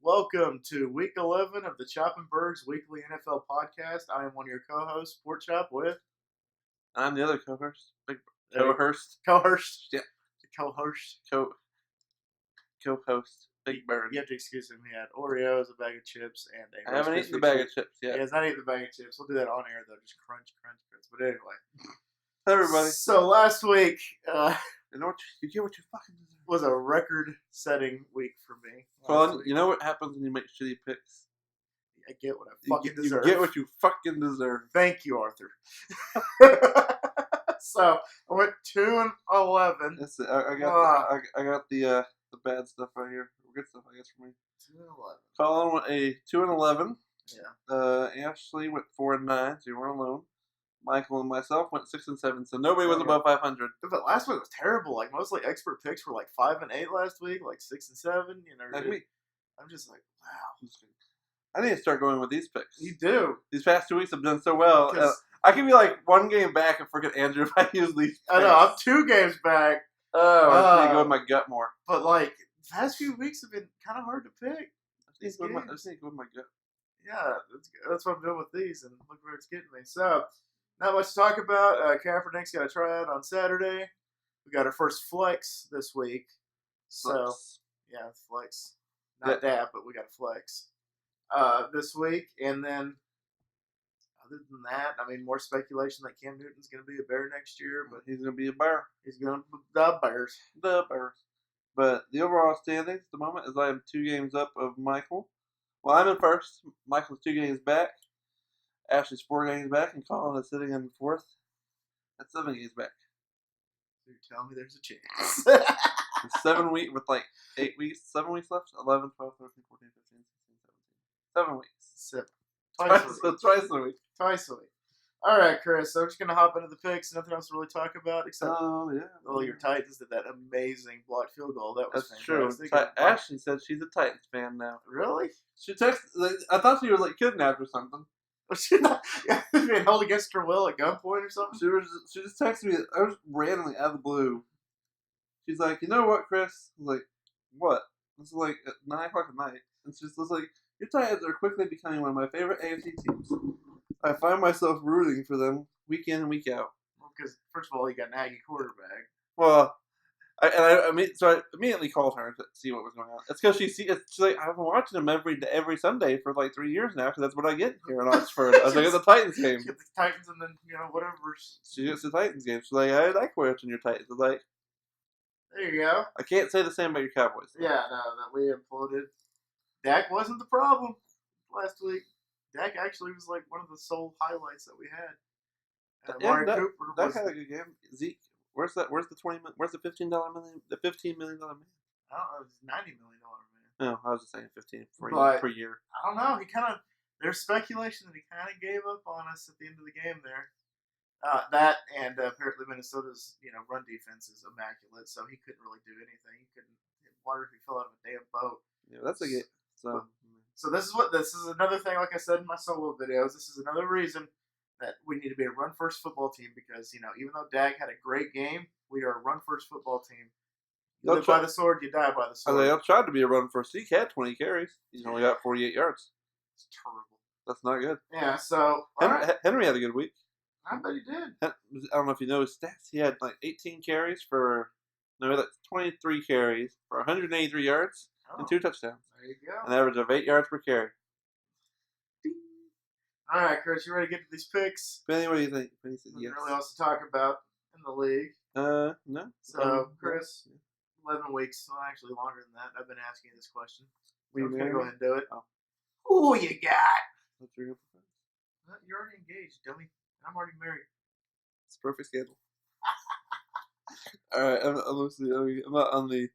Welcome to week 11 of the Chop and Birds Weekly NFL Podcast. I am one of your co-hosts, Sport Chop, with I'm the other co-host. Co-host. Yeah. Co-host. Co-host. Big Bird. You have to excuse him. He had Oreos, a bag of chips, and a I haven't eaten the bag of chips yet. He has not eaten the bag of chips. We'll do that on air, though. Just crunch. But anyway. Hello, everybody. So last week You get what you fucking deserve. was a record-setting week for me. Colin, you know what happens when you make shitty picks? I get what I fucking deserve. You get what you fucking deserve. Thank you, Arthur. So I went 2-11. That's it. I got the bad stuff right here. Good stuff, I guess, for me. 2-11. Colin went a 2-11. Yeah. Ashley went 4-9, so you weren't alone. Michael and myself went 6-7, so nobody was above 500. But last week was terrible. Like most expert picks were like 5 and 8 last week, like 6 and 7. You know, I'm just like, wow. I need to start going with these picks. You do. These past 2 weeks have done so well. I could be like 1 game back and forget Andrew if I use these picks. I know. I'm 2 games back. I need to go with my gut more. But like the past few weeks have been kind of hard to pick. I just need to go with my gut. Yeah, that's what I'm doing with these, and look where it's getting me. So. Not much to talk about. Kaepernick's got a tryout on Saturday. We got our first flex this week. So, yeah, flex. Not dab, but we got a flex this week. And then, other than that, I mean, more speculation that Cam Newton's going to be a Bear next year. But he's going to be a Bear. He's going to be the Bears. The Bears. But the overall standings at the moment is I am 2 games up of Michael. Well, I'm in first. Michael's 2 games back. Ashley's 4 games back, and Colin is sitting in 4th at 7 games back. So you're telling me there's a chance. 7 weeks, with like 8 weeks, 7 weeks left? 11, 12, 13, 14, 15, 16, 17. 7 weeks. Twice a week. Twice a week. All right, Chris. So I'm just going to hop into the picks. Nothing else to really talk about except your Titans did that amazing blocked field goal. That was fantastic. True. Ashley said she's a Titans fan now. Really? She texted. I thought she was like kidnapped or something. Was she not being held against her will at gunpoint or something? She just texted me. I was randomly out of the blue. She's like, you know what, Chris? I was like, what? This is like at 9 o'clock at night. And she's just like, your Titans are quickly becoming one of my favorite AFC teams. I find myself rooting for them week in and week out. Well, because first of all, you got an Aggie quarterback. Well, I immediately called her to see what was going on. It's because she's like, I've been watching them every Sunday for like 3 years now because that's what I get here in Oxford. I was like, it's a Titans game. She gets the Titans and then, whatever. She gets the Titans game. She's like, I like watching your Titans. I was like, there you go. I can't say the same about your Cowboys. Yeah, no, that we imploded. Dak wasn't the problem last week. Dak actually was like one of the sole highlights that we had. Amari Cooper Dak had a good game. Zeke. Where's the $15 million? The $15 million man. I don't know. It was $90 million man. No, I was just saying 15 per year. I don't know. There's speculation that he kind of gave up on us at the end of the game there. That and apparently Minnesota's run defense is immaculate, so he couldn't really do anything. He couldn't hit water if he fell out of a damn boat. Yeah, that's a game. So this is another thing. Like I said in my solo videos, this is another reason that we need to be a run-first football team because, even though Dak had a great game, we are a run-first football team. You live by the sword, you die by the sword. They all tried to be a run-first. Zeke had 20 carries. He only got 48 yards. It's terrible. That's not good. Yeah, so... Henry had a good week. I bet he did. I don't know if you know his stats. He had like 18 carries for... No, that's 23 carries for 183 yards and 2 touchdowns. There you go. An average of 8 yards per carry. All right, Chris, you ready to get to these picks? Benny, what do you think? Benny said yes. Really else to talk about in the league. No. So, Chris, 11 weeks, well, actually longer than that. I've been asking you this question. So I'm going to go ahead and do it. Oh. Who you got? What's your You're already engaged, dummy. I'm already married. It's a perfect schedule. All right, I'm not on the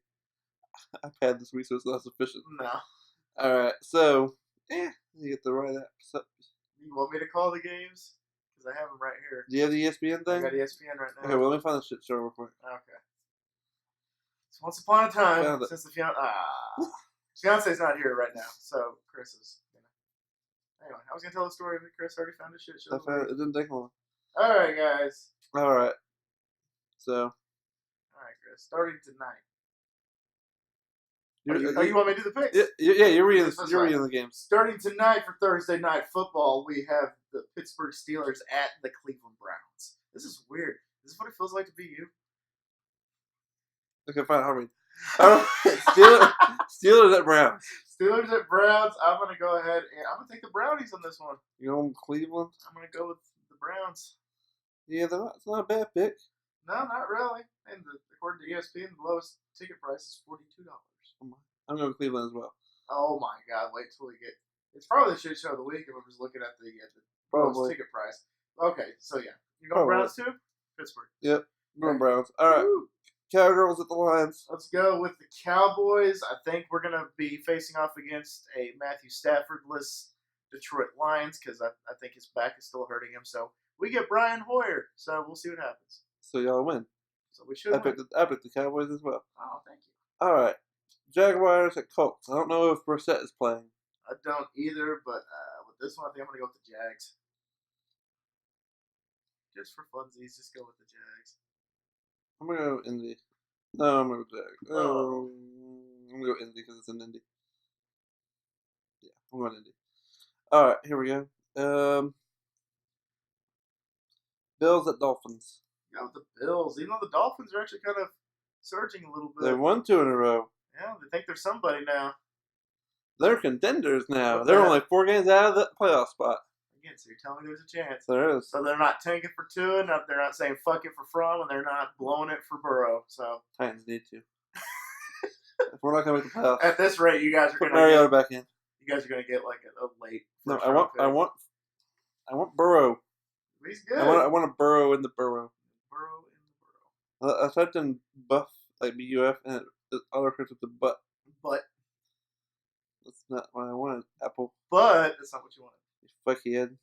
iPad this week, so it's not sufficient. No. All right, so, you get the right app. So, you want me to call the games? Because I have them right here. Do you have the ESPN thing? I got ESPN right now. Okay, well, let me find the shit show real quick. Okay. So once upon a time, since the fiance's not here right now, so Chris is, Anyway, I was going to tell the story, but Chris already found a shit show. It didn't take long. All right, guys. All right. So. All right, Chris. Starting tonight. You want me to do the picks? Yeah, you're reading That's you're right. reading the games. Starting tonight for Thursday Night Football, we have the Pittsburgh Steelers at the Cleveland Browns. This is weird. This is what it feels like to be you. Okay, fine. I'll read. All right, Steelers at Browns. Steelers at Browns. I'm going to go ahead and I'm going to take the Brownies on this one. You going Cleveland? I'm going to go with the Browns. Yeah, it's not a bad pick. No, not really. And according to ESPN, the lowest ticket price is $42. I'm going Cleveland as well. Oh my God! Wait till we get. It's probably the shit show of the week if we're just looking at the lowest ticket price. Okay, so yeah, you going Browns too? Pittsburgh. Yep, I'm going Browns. All right, Woo. Cowgirls at the Lions. Let's go with the Cowboys. I think we're gonna be facing off against a Matthew Stafford-less Detroit Lions because I think his back is still hurting him. So we get Brian Hoyer. So we'll see what happens. So y'all win. So we should. I picked the Cowboys as well. Oh, thank you. All right. Jaguars at Colts. I don't know if Brissett is playing. I don't either, but with this one, I think I'm going to go with the Jags. Just for funsies, just go with the Jags. I'm going to go Indy. No, I'm going to go Jags. Oh. I'm going to go Indy because it's in Indy. Yeah, I'm going Indy. All right, here we go. Bills at Dolphins. Yeah, with the Bills. Even though the Dolphins are actually kind of surging a little bit. They won 2 in a row. Yeah, they think they're somebody now. They're contenders now. But They're only 4 games out of the playoff spot. Again, so you're telling me there's a chance. There is. So they're not tanking for Tua, and they're not saying fuck it for Fromm, and they're not blowing it for Burrow. So Titans need to. If we're not going to make the playoffs. At this rate, you guys are Put going Mariota back in. You guys are going to get like a late. No, I want Burrow. He's good. I want a Burrow in the Burrow. Burrow in the Burrow. I typed in buff, like BUF, and it autocorrects with the butt. But That's not what I wanted, Apple. But that's not what you wanted. You fuckhead.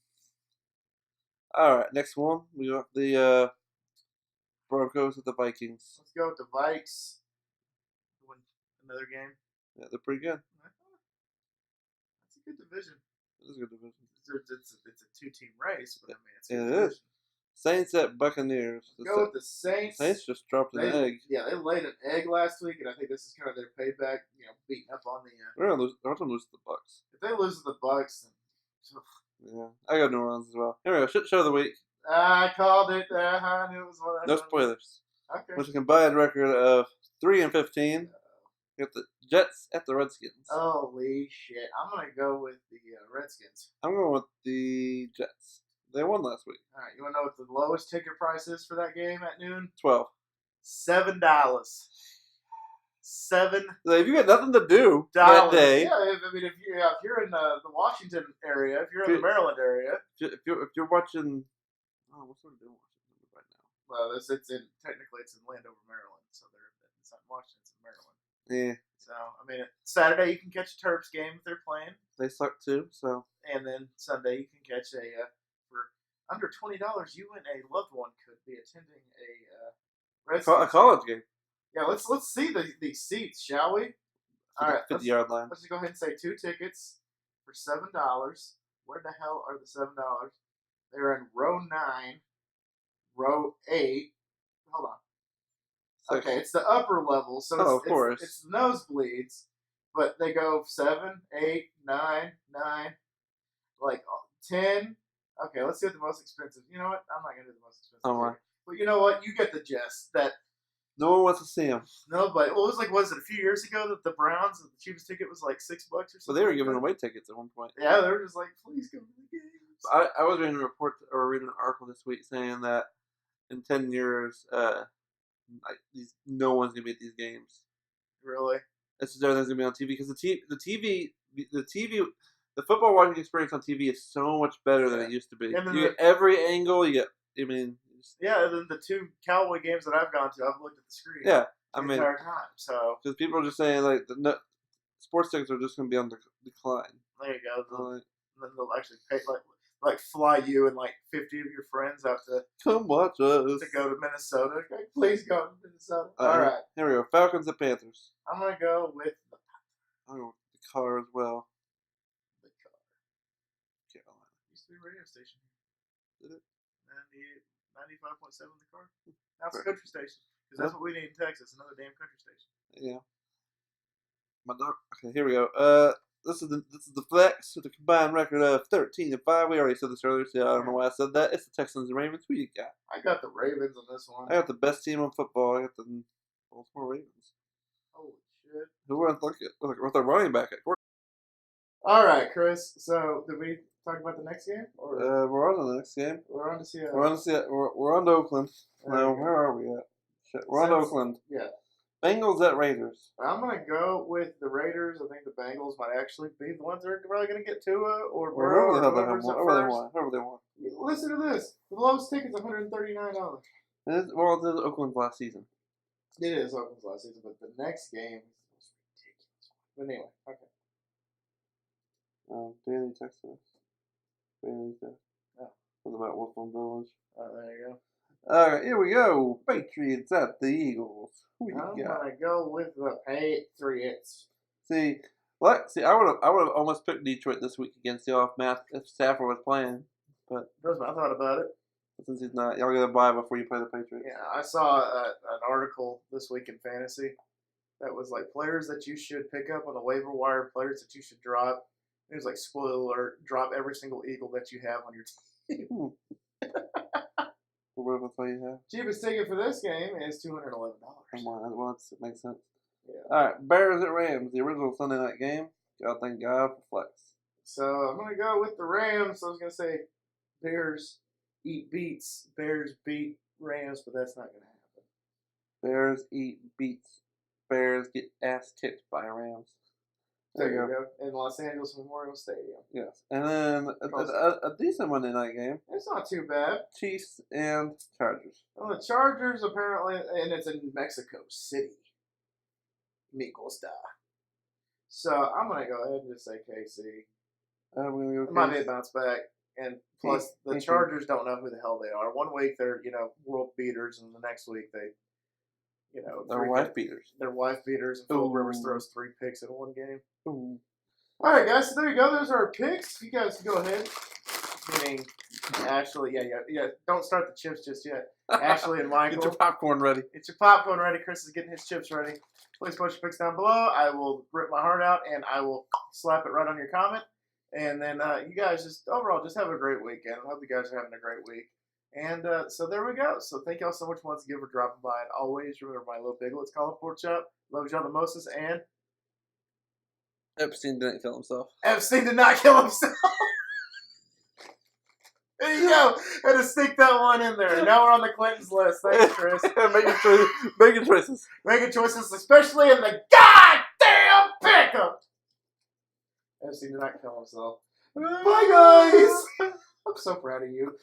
Alright, next one. We got the Broncos with the Vikings. Let's go with the Vikes. Win another game. Yeah, they're pretty good. That's a good division. It is a good division. It's a 2-team race, but I mean, it's a Yeah, good it division. is. Saints at Buccaneers. Go with the Saints. Saints just dropped an egg. Yeah, they laid an egg last week, and I think this is kind of their payback. Beating up on the. They're gonna lose to the Bucks. If they lose to the Bucks, then. Yeah, I got New Orleans as well. Here we go. Shit show of the week. I called it. I knew it was one. No spoilers. Okay. With a combined record of 3-15. We got the Jets at the Redskins. Holy shit! I'm gonna go with the Redskins. I'm going with the Jets. They won last week. All right, you want to know what the lowest ticket price is for that game at noon? $12. $7. $7. If you got nothing to do that day, Yeah, if you're in the Washington area, if you're in the Maryland area, if you're watching, what's what doing Washington right now? Well, it's in Landover, Maryland, so it's not in Washington, it's in Maryland. Yeah. So I mean, Saturday you can catch a Terps game if they're playing. They suck too. So. And then Sunday you can catch for under $20, you and a loved one could be attending a college game. Yeah, let's see these seats, shall we? All right, 50-yard line. Let's just go ahead and say 2 tickets for $7. Where the hell are the $7? They're in row 9, row 8. Hold on. Okay, it's the upper level, so of course. It's the nosebleeds, but they go 7, 8, 9, 9, like 10. Okay, let's see what the most expensive. You know what? I'm not gonna do the most expensive. All right. But you know what? You get the gist that no one wants to see them. nobody. Well, it was it a few years ago that the Browns, the cheapest ticket was like $6 or something? Well, they were giving away tickets at one point. Yeah, they were just like, please come to the games. I was reading a report or reading an article this week saying that in 10 years, no one's gonna be at these games. Really? It's just everything's gonna be on TV because the football watching experience on TV is so much better than it used to be. And then you get every angle. Yeah, and then the 2 Cowboy games that I've gone to, I've looked at the screen. Yeah, the entire time. So because people are just saying like sports tickets are just going to be on the decline. There you go. Then they'll actually pay like fly you and like 50 of your friends out to come watch us to go to Minnesota. Okay, please go to Minnesota. All right, here we go. Falcons at Panthers. I'm gonna go with the. I'm going with the car as well. The car. Carolina Used to be a radio station. Did it? 95.7 the car. Now it's a country station because that's what we need in Texas. Another damn country station. Yeah. Okay, here we go. This is the flex with a combined record of 13-5. We already said this earlier, so I don't know why I said that. It's the Texans and Ravens. Who you got? I got the Ravens on this one. I got the best team in football. I got the Baltimore Ravens. Holy shit. Who went with their running back at quarterback? All right, Chris. So, did we talk about the next game? Or We're on to the next game. we're on to see. We're on to Oakland. No, where are we at? Shit, we're on to Oakland. Yeah. Bengals at Raiders. I'm gonna go with the Raiders. I think the Bengals might actually be the ones that are probably gonna get Tua or Burrow or whoever's at first. Whoever they want. Listen to this. The lowest ticket's $139. This is Oakland's last season. It is Oakland's last season, but the next game is ridiculous. But anyway, okay. Daily Texas. Bailey's there. Oh. What about Wolfram Village? There you go. All right, here we go. Patriots at the Eagles. Who you I'm got? gonna go with the Patriots. See, I would have almost picked Detroit this week against the off math if Stafford was playing, but Trust me, I thought about it. since he's not, y'all gotta buy before you play the Patriots. Yeah, I saw an article this week in fantasy that was like players that you should pick up on the waiver wire, players that you should drop. It was like, spoiler alert, drop every single Eagle that you have on your team. Whatever play you have. Cheapest ticket for this game is $211. Come on, well, it makes sense. Yeah. All right, Bears at Rams, the original Sunday night game. Gotta thank God for flex. So I'm gonna go with the Rams. I was gonna say Bears eat beats. Bears beat Rams, but that's not gonna happen. Bears eat beats. Bears get ass kicked by Rams. There you go. In Los Angeles Memorial Stadium. Yes. And then a decent Monday night game. It's not too bad. Chiefs and Chargers. Well, the Chargers apparently, and it's in Mexico City. Me gusta. So I'm going to go ahead and just say KC. We're going to go It might be a bounce back. And plus, the Chargers don't know who the hell they are. One week they're, world beaters, and the next week they, they're wife beaters. They're wife beaters, and Phil Rivers throws 3 picks in one game. Ooh. All right, guys. So there you go. Those are our picks. You guys can go ahead. Meaning Ashley. Yeah. Don't start the chips just yet. Ashley and Michael. Get your popcorn ready. Get your popcorn ready. Chris is getting his chips ready. Please post your picks down below. I will rip my heart out, and I will slap it right on your comment. And then you guys just overall just have a great weekend. I hope you guys are having a great week. And so there we go. So thank y'all so much once again for dropping by. And always remember my little piglets, call it pork chop. Love y'all the mostest. And Epstein didn't kill himself. Epstein did not kill himself. There you go. Had to sneak that one in there. Now we're on the Clintons list. Thanks, Chris. Making choices. Making choices, especially in the goddamn pickup. Epstein did not kill himself. Bye, guys. I'm so proud of you.